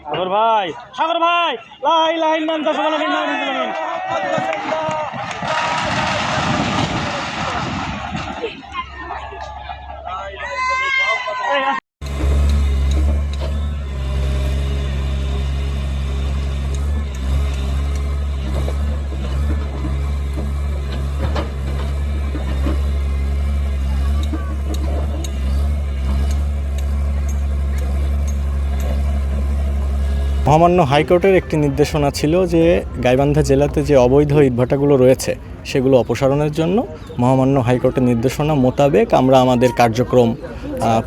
সাগর ভাই, সাগর ভাই, লা ইলাহা ইল্লাল্লাহ সুবহানাল্লাহ। মহামান্য হাইকোর্টের একটি নির্দেশনা ছিল যে গাইবান্ধা জেলাতে যে অবৈধ ইটভাটাগুলো রয়েছে সেগুলো অপসারণের জন্য মহামান্য হাইকোর্টের নির্দেশনা মোতাবেক আমরা আমাদের কার্যক্রম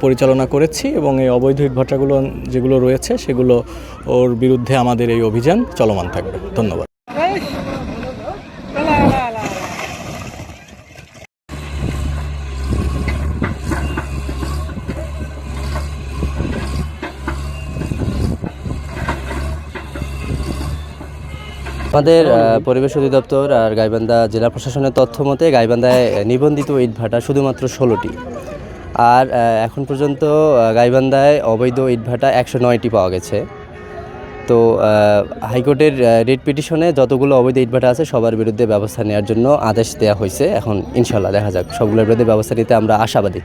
পরিচালনা করেছি এবং এই অবৈধ ইটভাটাগুলো যেগুলো রয়েছে সেগুলো ওর বিরুদ্ধে আমাদের এই অভিযান চলমান থাকবে। ধন্যবাদ। আমাদের পরিবেশ অধিদপ্তর আর গাইবান্ধা জেলা প্রশাসনের তথ্য মতে গাইবান্ধায় নিবন্ধিত ইটভাটা শুধুমাত্র 16টি, আর এখন পর্যন্ত গাইবান্ধায় অবৈধ ইটভাটা 109টি পাওয়া গেছে। তো হাইকোর্টের রিট পিটিশনে যতগুলো অবৈধ ইটভাটা আছে সবার বিরুদ্ধে ব্যবস্থা নেওয়ার জন্য আদেশ দেওয়া হয়েছে। এখন ইনশাল্লাহ দেখা যাক, সবগুলোর বিরুদ্ধে ব্যবস্থা নিতে আমরা আশাবাদী।